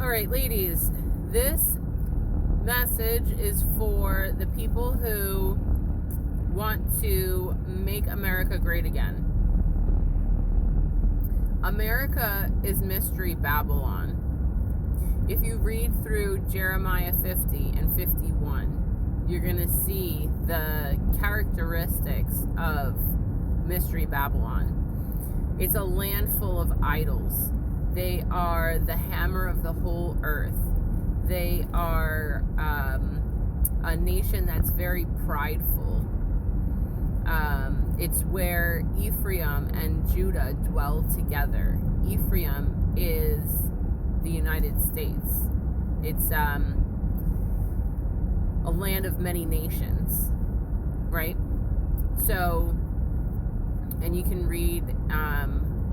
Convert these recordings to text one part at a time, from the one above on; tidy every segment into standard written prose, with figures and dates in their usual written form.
All right, ladies, this message is for the people who want to make America great again. America is Mystery Babylon. If you read through Jeremiah 50 and 51, you're going to see the characteristics of Mystery Babylon. It's a land full of idols. They are the hammer of the whole earth. They are a nation that's very prideful. It's where Ephraim and Judah dwell together. Ephraim is the United States. It's a land of many nations, right? So, and you can read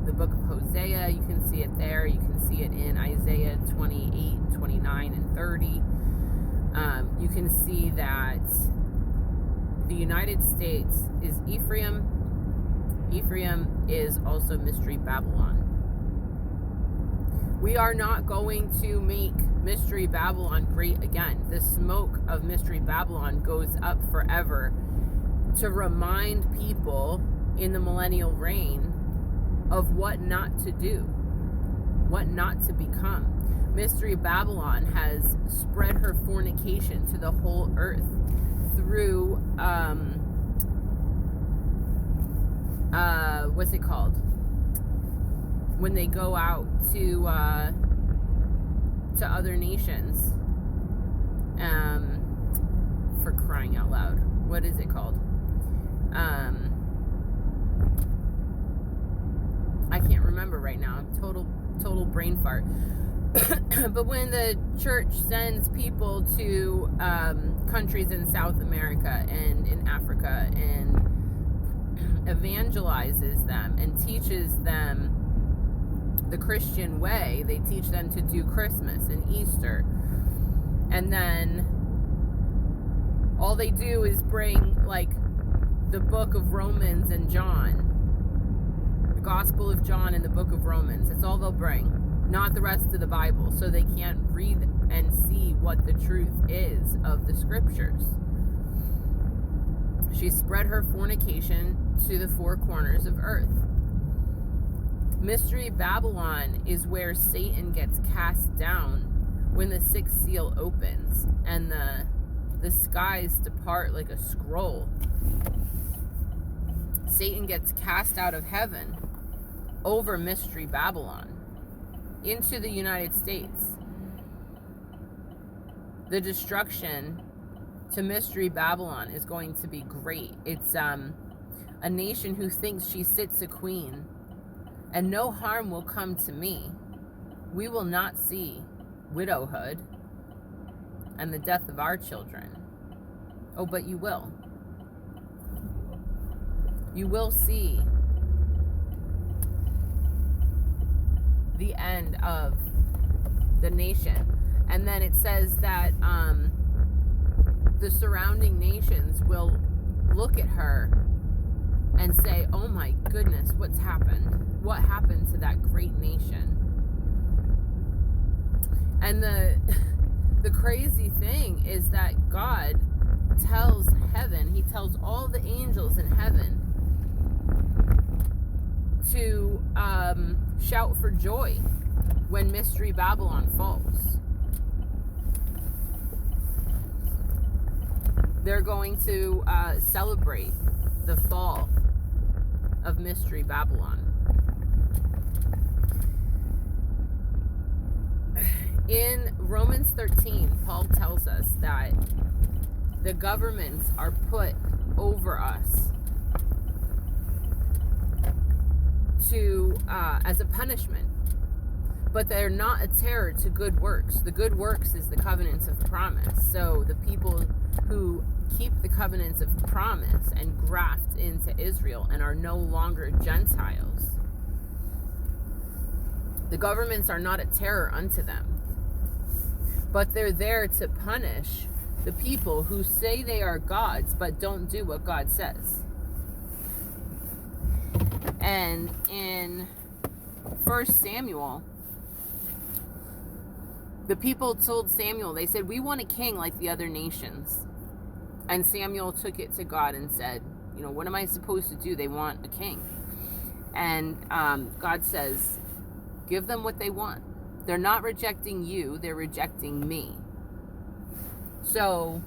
the book of Hosea. You can see it there. You can see it in Isaiah 28, 29, and 30. You can see that the United States is Ephraim. Ephraim is also Mystery Babylon. We are not going to make Mystery Babylon great again. The smoke of Mystery Babylon goes up forever to remind people in the millennial reign of what not to do, what not to become. Mystery Babylon has spread her fornication to the whole earth through, what's it called? When they go out to other nations, for crying out loud, what is it called? I can't remember right now. Total brain fart. But when the church sends people to countries in South America and in Africa and evangelizes them and teaches them the Christian way, they teach them to do Christmas and Easter, and then all they do is bring like the book of Romans and John, the Gospel of John and the book of Romans. That's all they'll bring, not the rest of the Bible, so they can't read and see what the truth is of the scriptures. She spread her fornication to the four corners of earth. Mystery Babylon is where Satan gets cast down when the sixth seal opens and the skies depart like a scroll. Satan gets cast out of heaven over Mystery Babylon into the United States. The destruction to Mystery Babylon is going to be great. It's a nation who thinks she sits a queen, and no harm will come to me. We will not see widowhood and the death of our children. Oh, but you will. You will see the end of the nation. And then it says that the surrounding nations will look at her and say, oh my goodness, what's happened? What happened to that great nation? And the crazy thing is that God tells heaven, he tells all the angels in heaven to shout for joy when Mystery Babylon falls. They're going to celebrate the fall of Mystery Babylon. In Romans 13, Paul tells us that the governments are put over us to as a punishment, but they're not a terror to good works. The good works is the covenants of promise. So the people who keep the covenants of promise and graft into Israel and are no longer Gentiles, the governments are not a terror unto them, but they're there to punish the people who say they are gods but don't do what God says. And in 1 Samuel, The people told Samuel, they said, we want a king like the other nations. And Samuel took it to God and said, what am I supposed to do? They want a king. And God says, give them what they want. They're not rejecting you, they're rejecting me. So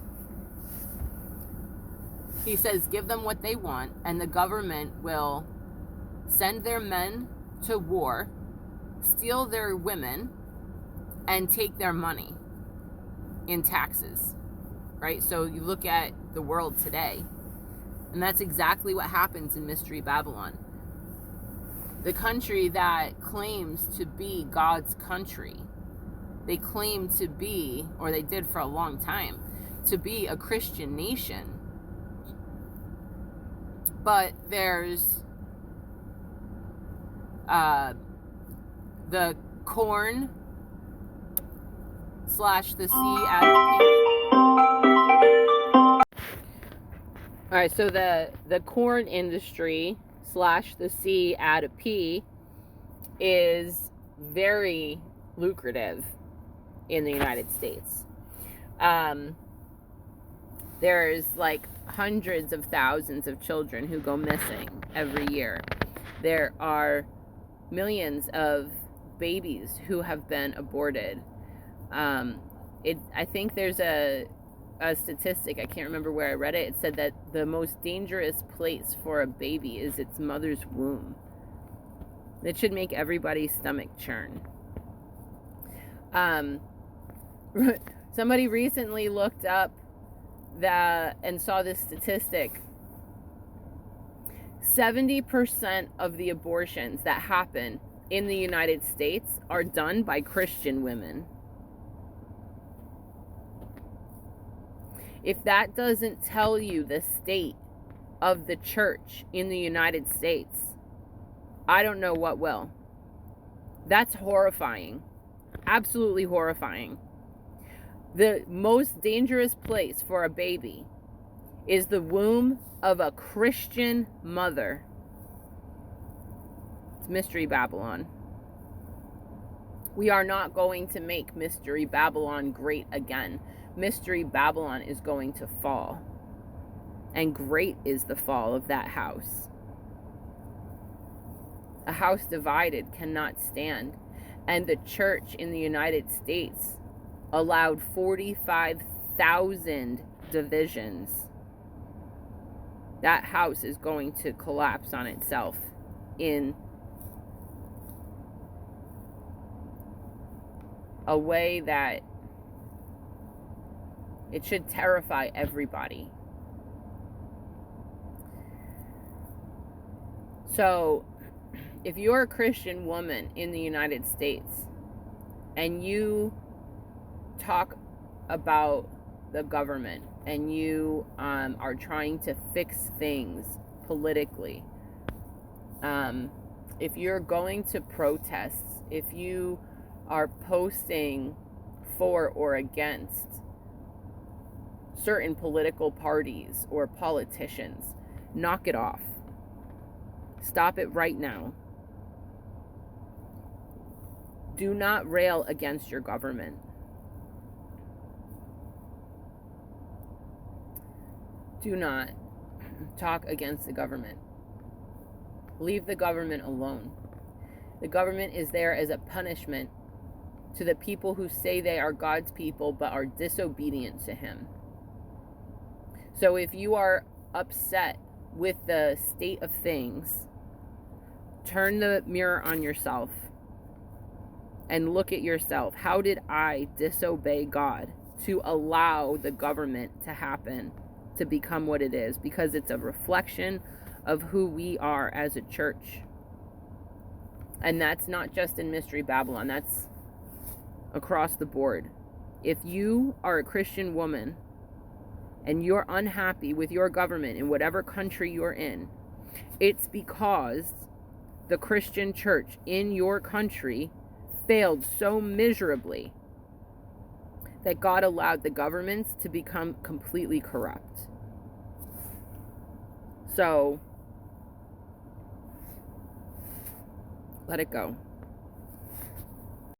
he says, give them what they want, and the government will send their men to war, steal their women, and take their money in taxes, right? So you look at the world today, and that's exactly what happens in Mystery Babylon. The country that claims to be God's country, they claim to be, or they did for a long time, to be a Christian nation. But there's the corn / the sea at the pea. All right, so the corn industry / the sea at a pea is very lucrative in the United States. There's like hundreds of thousands of children who go missing every year. There are millions of babies who have been aborted. I think there's a statistic, I can't remember where I read it. It said that the most dangerous place for a baby is its mother's womb. It should make everybody's stomach churn. Somebody recently looked up that and saw this statistic. 70% of the abortions that happen in the United States are done by Christian women. If that doesn't tell you the state of the church in the United States, I don't know what will. That's horrifying. Absolutely horrifying. The most dangerous place for a baby is the womb of a Christian mother. It's Mystery Babylon. We are not going to make Mystery Babylon great again. Mystery Babylon is going to fall. And great is the fall of that house. A house divided cannot stand. And the church in the United States allowed 45,000 divisions. That house is going to collapse on itself in a way that it should terrify everybody. So, if you're a Christian woman in the United States and you talk about the government and you are trying to fix things politically, if you're going to protests, if you are posting for or against certain political parties or politicians, knock it off. Stop it right now. Do not rail against your government. Do not talk against the government. Leave the government alone. The government is there as a punishment to the people who say they are God's people but are disobedient to Him. So if you are upset with the state of things, turn the mirror on yourself and look at yourself. How did I disobey God to allow the government to happen, to become what it is? Because it's a reflection of who we are as a church. And that's not just in Mystery Babylon, that's across the board. If you are a Christian woman and you're unhappy with your government in whatever country you're in, it's because the Christian church in your country failed so miserably that God allowed the governments to become completely corrupt. So, let it go.